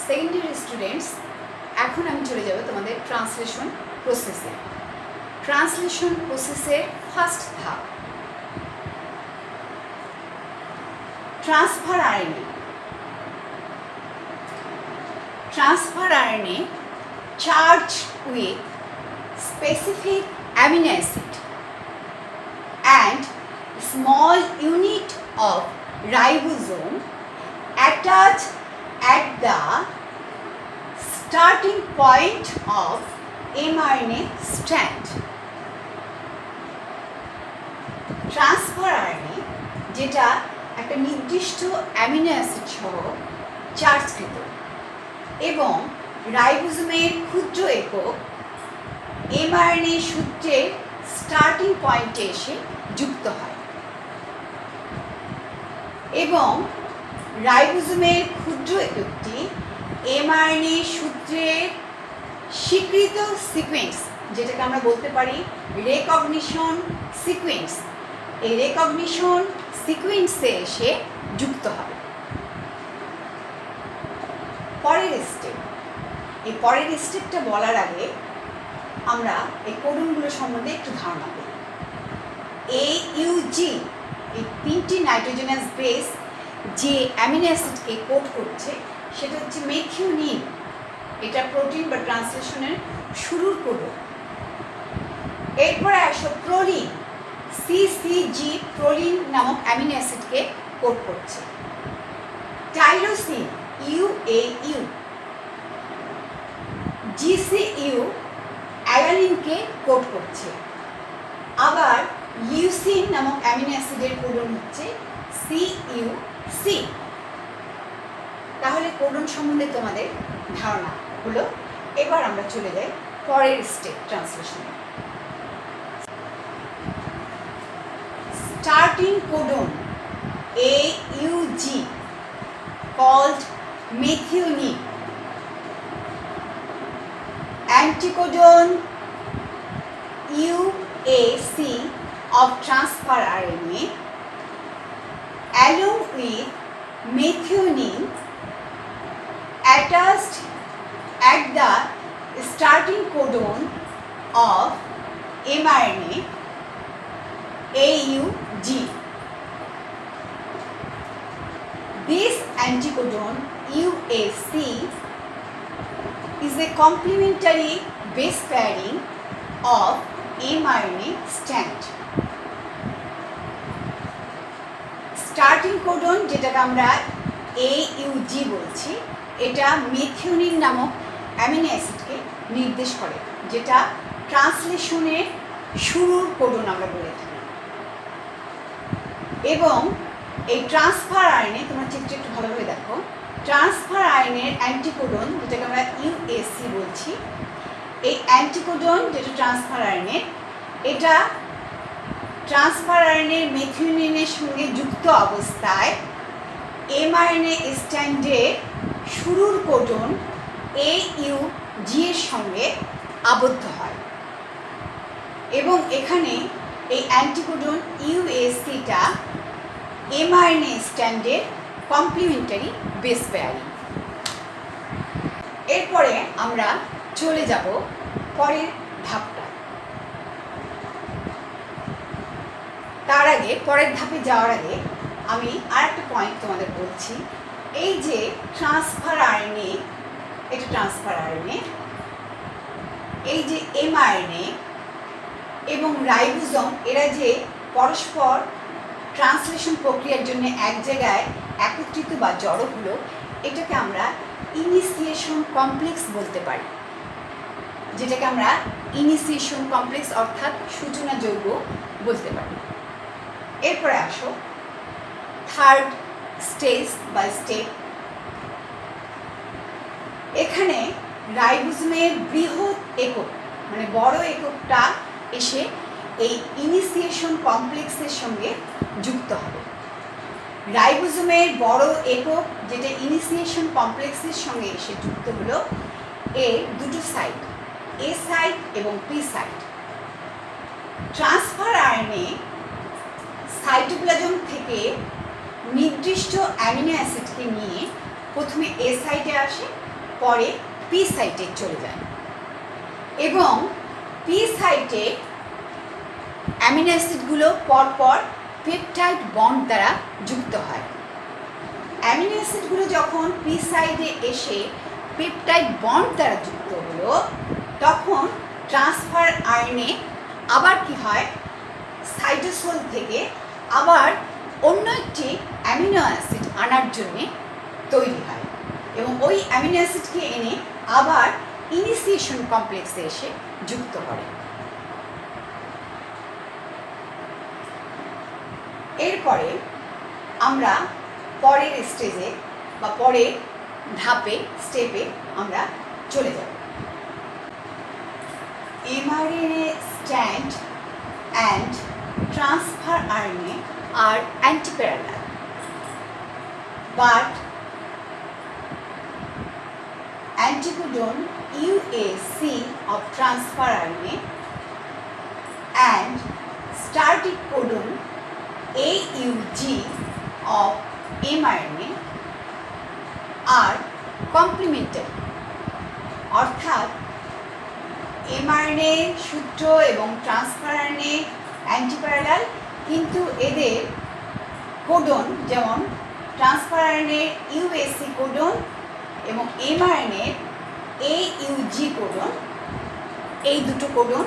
Secondary students, এখন আমি চলে যাব তোমাদের ট্রান্সলেশন প্রসেসে। ট্রান্সলেশন প্রসেসের ফার্স্ট ধাপ transfer RNA. Transfer RNA charged with specific amino acid and small unit of ribosome attached at the starting point of mRNA strand. Transfer RNA যেটা একটা নির্দিষ্ট অ্যামিনো অ্যাসিড সহ চার্জকৃত এবং রাইবোজোমের ক্ষুদ্র একক এমআরএনএ সূত্রের স্টার্টিং পয়েন্টে এসে যুক্ত হয় এবং রাইবোজোমের ক্ষুদ্র এককটি এমআরএনএ সূত্রের স্বীকৃত সিকোয়েন্স, যেটাকে আমরা বলতে পারি রেকগনিশন সিকোয়েন্স, এই রেকগনিশন সিকোয়েন্সে এসে যুক্ত হবে। পরের স্টেপ, এই পরের স্টেপটা বলার আগে আমরা এই কোডনগুলো সম্বন্ধে একটু ধারণা করি। AUG এই তিনটি নাইট্রোজেনাস বেস যে অ্যামিনো অ্যাসিডকে কোড করছে সেটা হচ্ছে মেথিওনিন। এটা প্রোটিন বা ট্রান্সলেশনের শুরুর কোডন। এরপরে আসো প্রোলিন, CCG প্রোলিন নামক অ্যামিনো অ্যাসিডকে কোড করছে। টাইরোসিন UAU, GCU অ্যালানিনকে কোড করছে। আবার লিউসিন নামক অ্যামিনো অ্যাসিডের কোডন হচ্ছে CUC। তাহলে কোডন সম্বন্ধে তোমাদের ধারণা হলো। এবার আমরা চলে যাই পরের স্টেপ ট্রান্সলেশনে। Starting codon AUG called methionine, anticodon UAC of transfer RNA along with methionine attached at the starting codon of mRNA AUG. This anticodon UAC is a complementary base pairing of mRNA strand. Starting codon যেটাকে আমরা AUG বলছি, এটা methionine নামক amino অ্যাসিডকে নির্দেশ করে, যেটা ট্রান্সলেশনের শুরুর codon আমরা বলে থাকি। এবং এই ট্রান্সফার আরএনএ, তোমরা চিত্রে একটু ভালোভাবে দেখো, ট্রান্সফার আরএনএর অ্যান্টিকোডন যেটাকে আমরা UAC বলছি, এই অ্যান্টিকোডন যেটা ট্রান্সফার আরএনএ, এটা ট্রান্সফার আরএনএর মেথিওনিনের সঙ্গে যুক্ত অবস্থায় এমআরএনএ স্ট্যান্ডের শুরুর কোডন AUG এর সঙ্গে আবদ্ধ হয় এবং এখানে এই অ্যান্টিকোডন UACটা এমআরএনএ স্ট্যান্ডের কমপ্লিমেন্টারি বেস পেয়ারিং। এরপরে আমরা চলে যাব পরের ধাপটা। তার আগে, পরের ধাপে যাওয়ার আগে আমি আরেকটা পয়েন্ট তোমাদের বলছি। এই যে ট্রান্সফার আরএনএ, এটা ট্রান্সফার আরএনএ, এই যে এমআরএনএ এবং রাইবোজোম, এরা যে পরস্পর ট্রান্সলেশন প্রক্রিয়ার জন্য এক জায়গায় একত্রিত বা জড়ো হলো, এটাকে আমরা ইনিশিয়েশন কমপ্লেক্স বলতে পারি, যেটাকে আমরা ইনিশিয়েশন কমপ্লেক্স অর্থাৎ সূচনা যৌগ বলতে পারি। এরপরে আসো থার্ড স্টেজ বা স্টেপ। এখানে রাইবোজোমের বৃহৎ একক মানে বড় এককটা এসে এই ইনিশিয়েশন কমপ্লেক্সের সঙ্গে যুক্ত হবে। রাইবোজোমের বড় একক যেটা ইনিশিয়েশন কমপ্লেক্সের সঙ্গে এসে যুক্ত হলো, এর দুটো সাইড, A সাইড এবং P side. Transfer RNA cytoplasm থেকে নির্দিষ্ট অ্যামিনো অ্যাসিডকে নিয়ে প্রথমে এ সাইটে আসে পরে পি সাইটে চলে যায় এবং পি সাইটে অ্যামিনো অ্যাসিডগুলো পরপর পেপটাইড বন্ড দ্বারা যুক্ত হয়। অ্যামিনো অ্যাসিডগুলো যখন পি সাইডে এসে পেপটাইড বন্ড দ্বারা যুক্ত হলো, তখন ট্রান্সফার আরএনএ আবার কি হয়, সাইটোসোল থেকে আবার অন্য একটি অ্যামিনো অ্যাসিড আনার জন্যে তৈরি হয় এবং ওই অ্যামিনো অ্যাসিডকে এনে আবার ইনিশিয়েশন কমপ্লেক্সে এসে যুক্ত করে। এরপরে আমরা পরের স্টেজে বা পরের স্টেপে আমরা চলে যাব। mRNA strand and transfer RNA are antiparallel, but anticodon UAC of transfer RNA and starting codon AUG of mRNA are complementary, অর্থাৎ mRNA সূত্র এবং ট্রান্সফার আরএনএ অ্যান্টিপ্যারালাল, কিন্তু এদের কোডন যেমন ট্রান্সফার আরএনএ ইউএসি কোডন এবং mRNA AUG কোডন, এই দুটো codon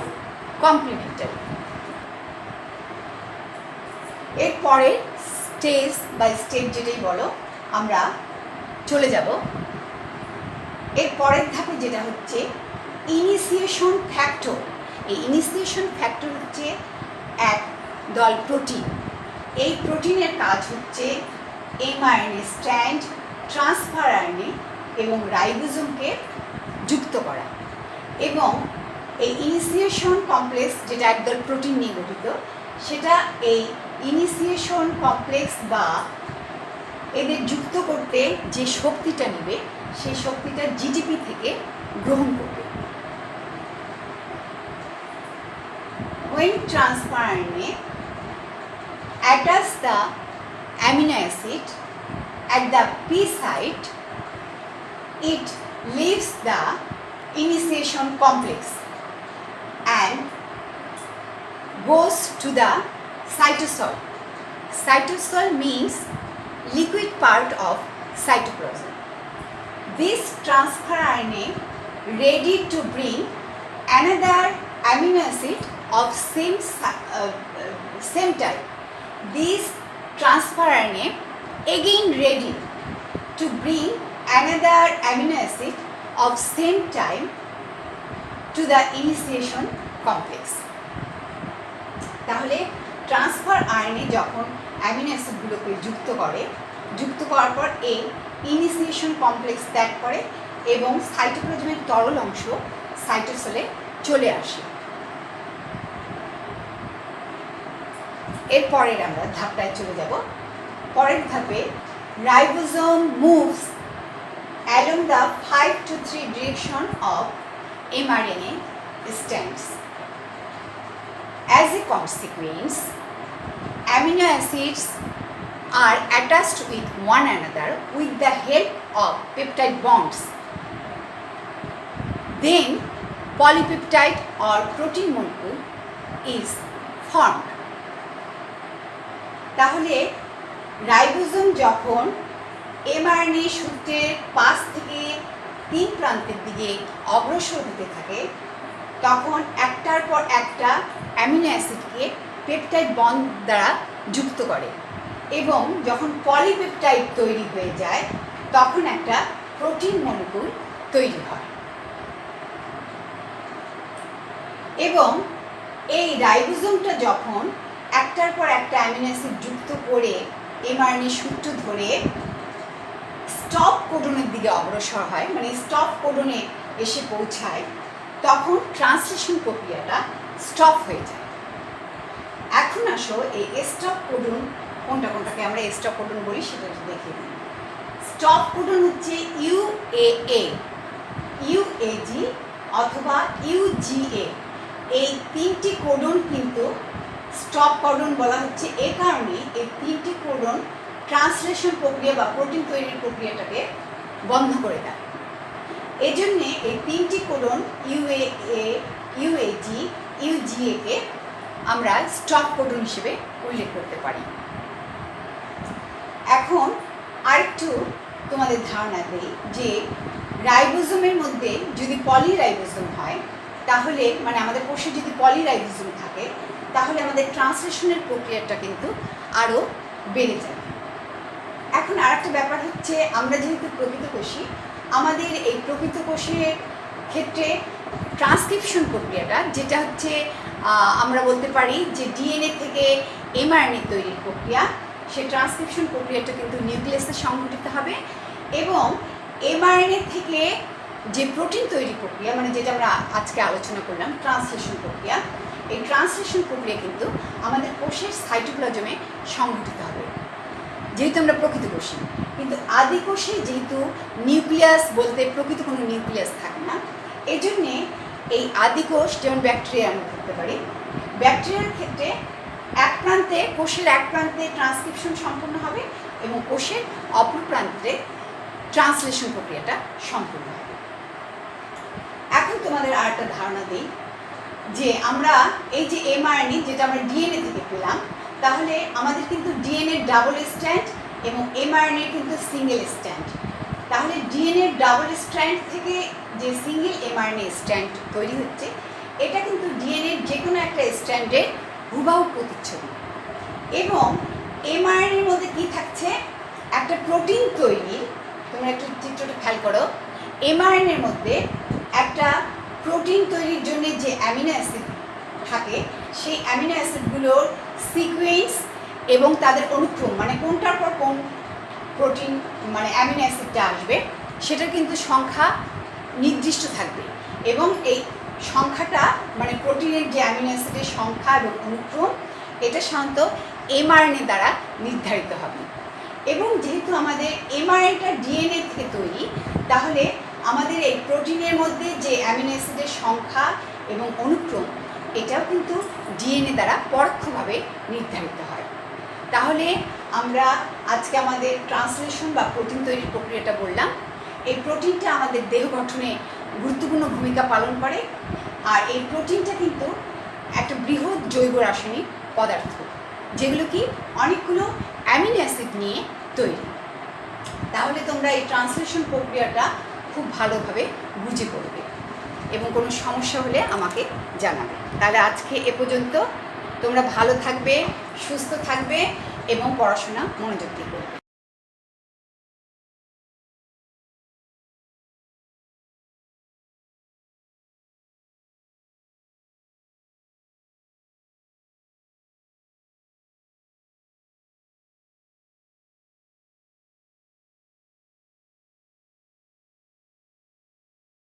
complimentary. এরপরে স্টেজ বাই স্টেপ যেটাই বলো আমরা চলে যাব। এর পরের ধাপে যেটা হচ্ছে ইনিশিয়েশন ফ্যাক্টর। এই ইনিশিয়েশন ফ্যাক্টর হচ্ছে এক দল প্রোটিন। এই প্রোটিনের কাজ হচ্ছে mRNA স্ট্র্যান্ড, ট্রান্সফার আরএনএ এবং রাইবোজোমকে যুক্ত করা, এবং এই ইনিশিয়েশন কমপ্লেক্স যেটা একদল প্রোটিন নিয়ে গঠিত, সেটা এই ইনিশিয়েশন কমপ্লেক্স বা এদের যুক্ত করতে যে শক্তিটা নেবে সেই শক্তিটা জিডিপি থেকে গ্রহণ করবে। When transfer RNA attach the amino acid at the P site, it leaves the initiation complex and goes to the cytosol. Cytosol means liquid part of cytoplasm. This transfer RNA ready to bring another amino acid of same type. This transfer RNA again ready to bring another amino acid of same type to the initiation complex. তাহলে transfer RNA যখন amino অ্যাসিডগুলোকে যুক্ত করার পর এই initiation complex ত্যাগ করে এবং সাইটোপ্লাজমের তরল অংশ সাইটোসলে চলে আসে। এরপরের আমরা ধাপটায় চলে যাব। পরের ধাপে ribosome moves along the 5-3 direction of mRNA strands. As a consequence, amino acids are attached with one another with the help of peptide bonds. Then polypeptide or protein molecule is formed. তাহলে ribosome যখন mRNA সূত্রের 5 থেকে 3 প্রান্তের দিকে অগ্রসর হতে থাকে, তখন একটার পর একটা অ্যামিনো অ্যাসিডকে পেপটাইড বন্ড দ্বারা যুক্ত করে এবং যখন পলিপেপটাইড তৈরি হয়ে যায় তখন একটা প্রোটিন মলিকিউল তৈরি হয়। এবং এই রাইবোজোমটা যখন একটার পর একটা অ্যামিনো অ্যাসিড যুক্ত করে mRNA সূত্র ধরে স্টপ কোডনের দিকে অগ্রসর হয়, মানে স্টপ কোডনে এসে পৌঁছায়, তখন ট্রান্সলেশন প্রক্রিয়াটা স্টপ হয়ে যায়। এখন আসো এই স্টপ কোডন কোনটাকে আমরা স্টপ কোডন বলি সেটা দেখে নিই। স্টপ কোডন হচ্ছে UAA, UAG অথবা UGA। এই তিনটি কোডন কিন্তু স্টপ কোডন বলা হচ্ছে এ কারণে এই তিনটি কোডন ট্রান্সলেশন প্রক্রিয়া বা প্রোটিন তৈরির প্রক্রিয়াটাকে বন্ধ করে দেয়। এজন্যে এই 3টি কোডন UAA, UAG, UGA কে আমরা স্টপ কোডন হিসেবে উল্লেখ করতে পারি। এখন আরেকটু তোমাদের ধারণা দেই যে রাইবোজোমের মধ্যে যদি পলিরাইবোজোম হয়, তাহলে মানে আমাদের কোষে যদি পলিরাইবোজোম থাকে, তাহলে আমাদের ট্রান্সলেশনের প্রক্রিয়াটা কিন্তু আরও বেড়ে যায়। এখন আরেকটা ব্যাপার হচ্ছে, আমরা যেহেতু প্রকৃতকোষী, আমাদের এই প্রকৃতকোষের ক্ষেত্রে ট্রান্সক্রিপশন প্রক্রিয়াটা, যেটা হচ্ছে আমরা বলতে পারি যে ডিএনএ থেকে mRNA তৈরির প্রক্রিয়া, সেই ট্রান্সক্রিপশন প্রক্রিয়াটা কিন্তু নিউক্লিয়াসে সংঘটিত হবে এবং mRNA থেকে যে প্রোটিন তৈরি প্রক্রিয়া, মানে যেটা আমরা আজকে আলোচনা করলাম ট্রান্সলেশন প্রক্রিয়া, এই ট্রান্সলেশন প্রক্রিয়া কিন্তু আমাদের কোষের সাইটোপ্লাজমে সংঘটিত হবে, যেহেতু আমরা প্রকৃতকোষী। কিন্তু আদি কোষে যেহেতু নিউক্লিয়াস বলতে প্রকৃত কোনো নিউক্লিয়াস থাকে না, এই জন্যে এই আদি কোষ, যেমন ব্যাকটেরিয়া আমরা ধরতে পারি, ব্যাকটেরিয়ার ক্ষেত্রে কোষের এক প্রান্তে ট্রান্সক্রিপশন সম্পন্ন হবে এবং কোষের অপর প্রান্তে ট্রান্সলেশন প্রক্রিয়াটা সম্পূর্ণ হবে। এখন তোমাদের আর একটা ধারণা দিই যে আমরা এই যে mRNA যেটা আমরা ডিএনএ থেকে পেলাম, তাহলে আমাদের কিন্তু ডিএনএ ডাবল স্ট্র্যান্ড এবং mRNA কিন্তু সিঙ্গেল স্ট্র্যান্ড। তাহলে ডিএনএ ডাবল স্ট্র্যান্ড থেকে যে সিঙ্গেল mRNA স্ট্র্যান্ড তৈরি হচ্ছে, এটা কিন্তু ডিএনএর যে কোনো একটা স্ট্র্যান্ডের হুবহু প্রতিচ্ছবি। এবং mRNAর মধ্যে কি থাকছে, একটা প্রোটিন তৈরি, তোমরা একটু চিত্রটা খেয়াল করো, mRNAর মধ্যে একটা প্রোটিন তৈরির জন্য যে অ্যামিনো অ্যাসিড থাকে, সেই অ্যামিনো অ্যাসিডগুলোর সিকোয়েন্স এবং তাদের অনুক্রম, মানে কোনটার পর কোন প্রোটিন মানে অ্যামিনো অ্যাসিডটা আসবে, সেটার কিন্তু সংখ্যা নির্দিষ্ট থাকবে এবং এই সংখ্যাটা মানে প্রোটিনের যে অ্যামিনো অ্যাসিডের সংখ্যা এবং অনুক্রম, এটা সাধারণত mRNA দ্বারা নির্ধারিত হবে। এবং যেহেতু আমাদের mRNAটা ডিএনএ থেকে তৈরি, তাহলে আমাদের এই প্রোটিনের মধ্যে যে অ্যামিনো অ্যাসিডের সংখ্যা এবং অনুক্রম, এটাও কিন্তু ডিএনএ দ্বারা পরোক্ষভাবে নির্ধারিত হয়। তাহলে আমরা আজকে আমাদের ট্রান্সলেশন বা প্রোটিন তৈরির প্রক্রিয়াটা বললাম। এই প্রোটিনটা আমাদের দেহ গঠনে গুরুত্বপূর্ণ ভূমিকা পালন করে, আর এই প্রোটিনটা কিন্তু একটা বৃহৎ জৈব রাসায়নিক পদার্থ, যেগুলো কি অনেকগুলো অ্যামিনো অ্যাসিড নিয়ে তৈরি। তাহলে তোমরা এই ট্রান্সলেশন প্রক্রিয়াটা খুব ভালোভাবে বুঝে পড়বে এবং কোনো সমস্যা হলে আমাকে জানাবে। তাহলে আজকে এ পর্যন্ত। তোমরা ভালো থাকবে, সুস্থ থাকবে এবং পড়াশোনা মনোযোগ দিয়ে করবে।